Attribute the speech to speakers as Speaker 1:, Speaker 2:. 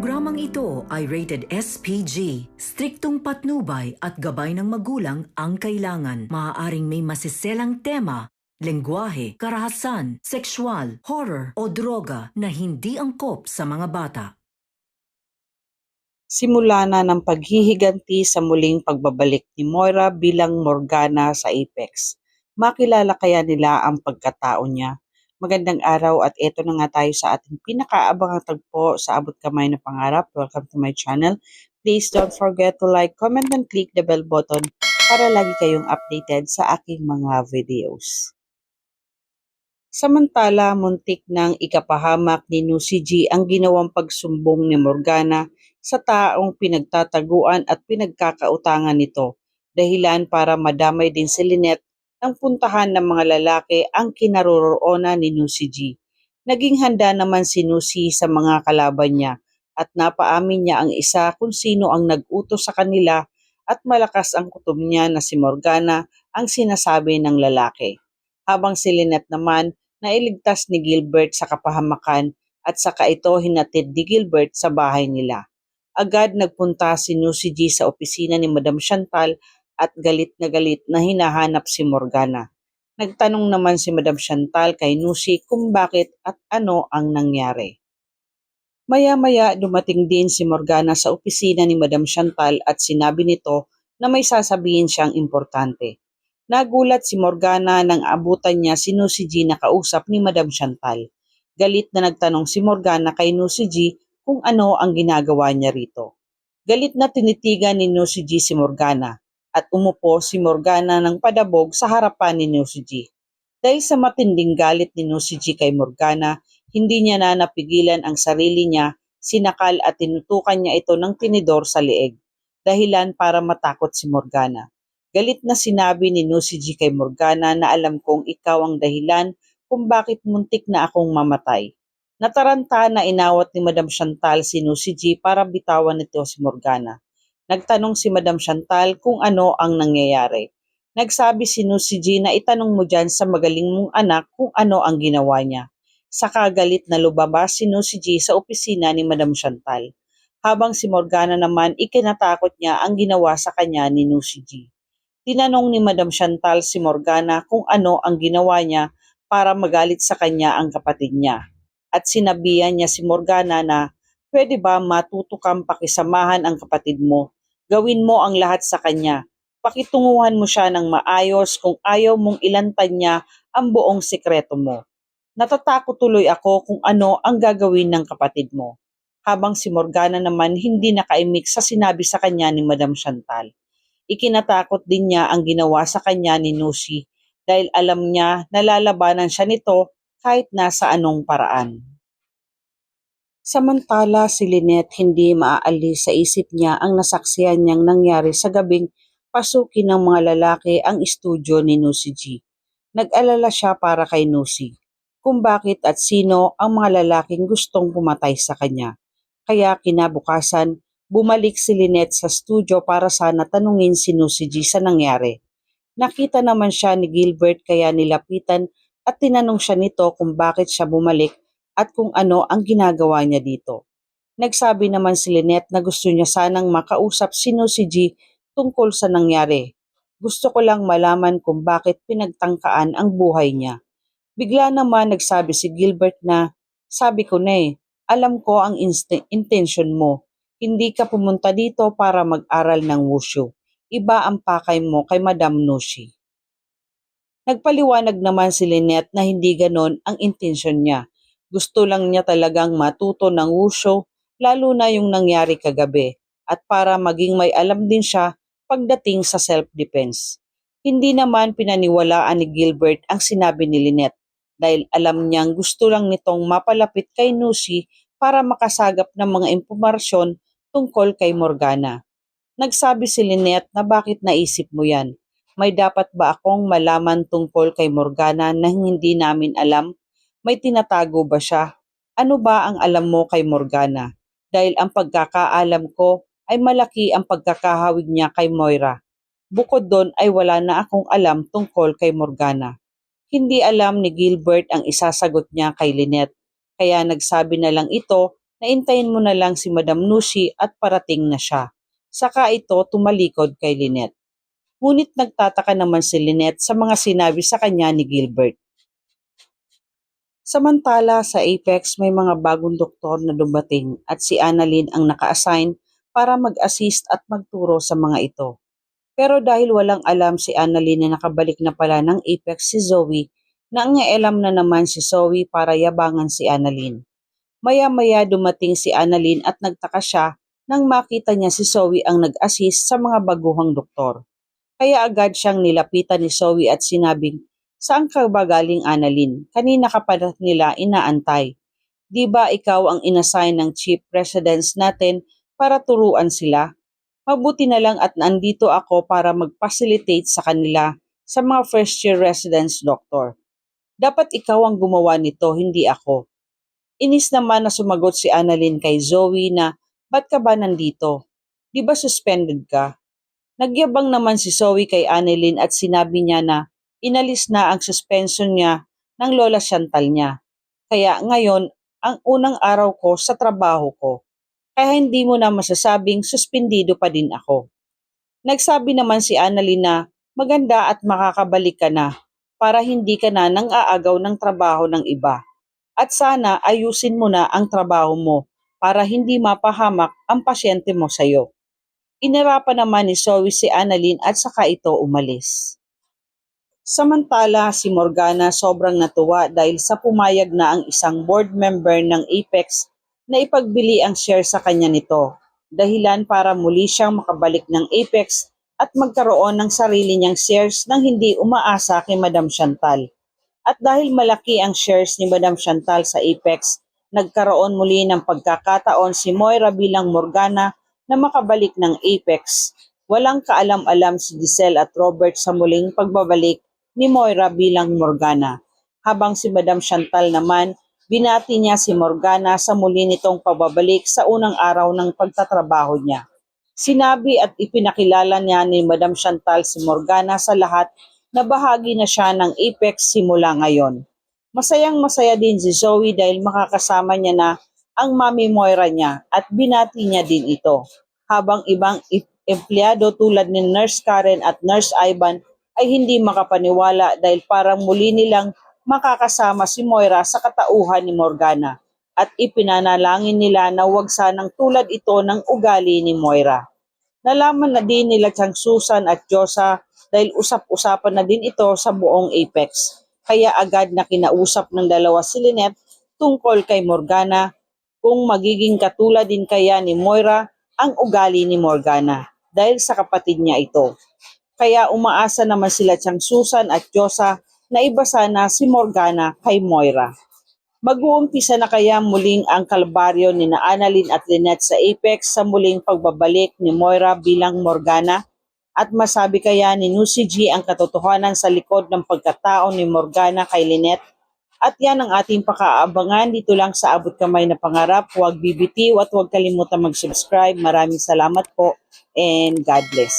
Speaker 1: Programang ito ay rated SPG. Striktong patnubay at gabay ng magulang ang kailangan. Maaaring may masiselang tema, lengguwahe, karahasan, sexual, horror o droga na hindi angkop sa mga bata.
Speaker 2: Simula na ng paghihiganti sa muling pagbabalik ni Moira bilang Morgana sa Apex. Makilala kaya nila ang pagkatao niya? Magandang araw at eto na nga tayo sa ating pinakaabangang tagpo sa Abot Kamay na Pangarap. Welcome to my channel. Please don't forget to like, comment, and click the bell button para lagi kayong updated sa aking mga videos. Samantala, muntik ng ikapahamak ni Nusi G ang ginawang pagsumbong ni Morgana sa taong pinagtataguan at pinagkakautangan nito, dahilan para madamay din si Lynette nang puntahan ng mga lalaki ang kinaroroonan ni Nusi G. Naging handa naman si Nusi sa mga kalaban niya at napaamin niya ang isa kung sino ang nag-utos sa kanila at malakas ang kutob niya na si Morgana ang sinasabi ng lalaki. Habang si Lynette naman nailigtas ni Gilbert sa kapahamakan at saka ito hinatid ni Gilbert sa bahay nila. Agad nagpunta si Nusi G sa opisina ni Madam Chantal at galit na hinahanap si Morgana. Nagtanong naman si Madam Chantal kay Nusi kung bakit at ano ang nangyari. Maya-maya dumating din si Morgana sa opisina ni Madam Chantal at sinabi nito na may sasabihin siyang importante. Nagulat si Morgana nang abutan niya si Nusi G na kausap ni Madam Chantal. Galit na nagtanong si Morgana kay Nusi G kung ano ang ginagawa niya rito. Galit na tinitigan ni Nusi G si Morgana at umupo si Morgana ng padabog sa harapan ni Nusi G. Dahil sa matinding galit ni Nusi G kay Morgana, hindi niya na napigilan ang sarili niya, sinakal at tinutukan niya ito ng tinidor sa leeg, dahilan para matakot si Morgana. Galit na sinabi ni Nusi G kay Morgana na alam kong ikaw ang dahilan kung bakit muntik na akong mamatay. Nataranta na inawat ni Madam Chantal si Nusi G para bitawan nito si Morgana. Nagtanong si Madam Chantal kung ano ang nangyayari. Nagsabi si Nusi G na itanong mo dyan sa magaling mong anak kung ano ang ginawa niya. Saka galit na lumabas si Nusi G sa opisina ni Madam Chantal. Habang si Morgana naman ikinatakot niya ang ginawa sa kanya ni Nusi G. Tinanong ni Madam Chantal si Morgana kung ano ang ginawa niya para magalit sa kanya ang kapatid niya. At sinabihan niya si Morgana na pwede ba matuto kang pakisamahan ang kapatid mo? Gawin mo ang lahat sa kanya. Pakitunguhan mo siya ng maayos kung ayaw mong ilantan niya ang buong sikreto mo. Natatakot tuloy ako kung ano ang gagawin ng kapatid mo. Habang si Morgana naman hindi nakaimik sa sinabi sa kanya ni Madam Chantal. Ikinatakot din niya ang ginawa sa kanya ni Nusi dahil alam niya na lalabanan siya nito kahit nasa anong paraan. Samantala si Lynette hindi maaalis sa isip niya ang nasaksihan niyang nangyari sa gabing pasukin ng mga lalaki ang estudyo ni Nusi G. Nag-alala siya para kay Nusi kung bakit at sino ang mga lalaking gustong pumatay sa kanya. Kaya kinabukasan, bumalik si Lynette sa studio para sana tanungin si Nusi G sa nangyari. Nakita naman siya ni Gilbert kaya nilapitan at tinanong siya nito kung bakit siya bumalik at kung ano ang ginagawa niya dito. Nagsabi naman si Lynette na gusto niya sanang makausap si Nusi G tungkol sa nangyari. Gusto ko lang malaman kung bakit pinagtangkaan ang buhay niya. Bigla naman nagsabi si Gilbert na, sabi ko na alam ko ang intention mo. Hindi ka pumunta dito para mag-aral ng wushu. Iba ang pakay mo kay Madam Nusi. Nagpaliwanag naman si Lynette na hindi ganon ang intensyon niya. Gusto lang niya talagang matuto ng wushu, lalo na yung nangyari kagabi, at para maging may alam din siya pagdating sa self-defense. Hindi naman pinaniwalaan ni Gilbert ang sinabi ni Lynette dahil alam niyang gusto lang nitong mapalapit kay Nusi para makasagap ng mga impormasyon tungkol kay Morgana. Nagsabi si Lynette na bakit naisip mo yan? May dapat ba akong malaman tungkol kay Morgana na hindi namin alam? May tinatago ba siya? Ano ba ang alam mo kay Morgana? Dahil ang pagkakaalam ko ay malaki ang pagkakahawig niya kay Moira. Bukod doon ay wala na akong alam tungkol kay Morgana. Hindi alam ni Gilbert ang isasagot niya kay Lynette. Kaya nagsabi na lang ito naintayin mo na lang si Madam Nushi at parating na siya. Saka ito tumalikod kay Lynette. Ngunit nagtataka naman si Lynette sa mga sinabi sa kanya ni Gilbert. Samantala sa Apex may mga bagong doktor na dumating at si Annalyn ang naka-assign para mag-assist at magturo sa mga ito. Pero dahil walang alam si Annalyn na nakabalik na pala ng Apex si Zoe, naangaelam na naman si Zoe para yabangan si Annalyn. Maya-maya dumating si Annalyn at nagtaka siya nang makita niya si Zoe ang nag-assist sa mga baguhang doktor. Kaya agad siyang nilapitan ni Zoe at sinabing, "Saan ka ba galing, Annalyn? Kanina ka pa nila inaantay. Di ba ikaw ang inassign ng chief residence natin para turuan sila? Mabuti na lang at nandito ako para mag-facilitate sa kanila sa mga first year residence doctor. Dapat ikaw ang gumawa nito, hindi ako." Inis naman na sumagot si Annalyn kay Zoe na, "Ba't ka ba nandito? Di ba suspended ka?" Nagyabang naman si Zoe kay Annalyn at sinabi niya na inalis na ang suspension niya ng Lola Chantal niya. Kaya ngayon, ang unang araw ko sa trabaho ko. Kaya hindi mo na masasabing suspendido pa din ako. Nagsabi naman si Annalyn na maganda at makakabalik ka na para hindi ka na nang aagaw ng trabaho ng iba. At sana ayusin mo na ang trabaho mo para hindi mapahamak ang pasyente mo sa'yo. Inirapan naman ni Zoe si Annalyn at saka ito umalis. Samantala si Morgana sobrang natuwa dahil sa pumayag na ang isang board member ng Apex na ipagbili ang share sa kanya nito. Dahilan para muli siyang makabalik ng Apex at magkaroon ng sarili niyang shares nang hindi umaasa kay Madam Chantal. At dahil malaki ang shares ni Madam Chantal sa Apex, nagkaroon muli ng pagkakataon si Moira bilang Morgana na makabalik ng Apex. Walang kaalam-alam si Giselle at Robert sa muling pagbabalik ni Moira bilang Morgana. Habang si Madam Chantal naman, binati niya si Morgana sa muli nitong pagbabalik sa unang araw ng pagtatrabaho niya. Sinabi at ipinakilala niya ni Madam Chantal si Morgana sa lahat na bahagi na siya ng Apex simula ngayon. Masayang-masaya din si Zoe dahil makakasama niya na ang Mami Moira niya at binati niya din ito. Habang ibang empleyado tulad ni Nurse Karen at Nurse Ivan ay hindi makapaniwala dahil parang muli nilang makakasama si Moira sa katauhan ni Morgana at ipinanalangin nila na huwag sanang tulad ito ng ugali ni Moira. Nalaman na din nila Chang Susan at Josa dahil usap-usapan na din ito sa buong Apex. Kaya agad na kinausap ng dalawa si Lynette tungkol kay Morgana kung magiging katulad din kaya ni Moira ang ugali ni Morgana dahil sa kapatid niya ito. Kaya umaasa naman sila Chang Susan at Josa na iba sana si Morgana kay Moira. Mag-uumpisa na kaya muling ang kalbaryo ni Annalyn at Lynette sa Apex sa muling pagbabalik ni Moira bilang Morgana? At masabi kaya ni Nusi G ang katotohanan sa likod ng pagkatao ni Morgana kay Lynette? At yan ang ating pakaabangan dito lang sa Abot Kamay na Pangarap. Huwag bibitiw at huwag kalimutan mag-subscribe. Maraming salamat po and God bless.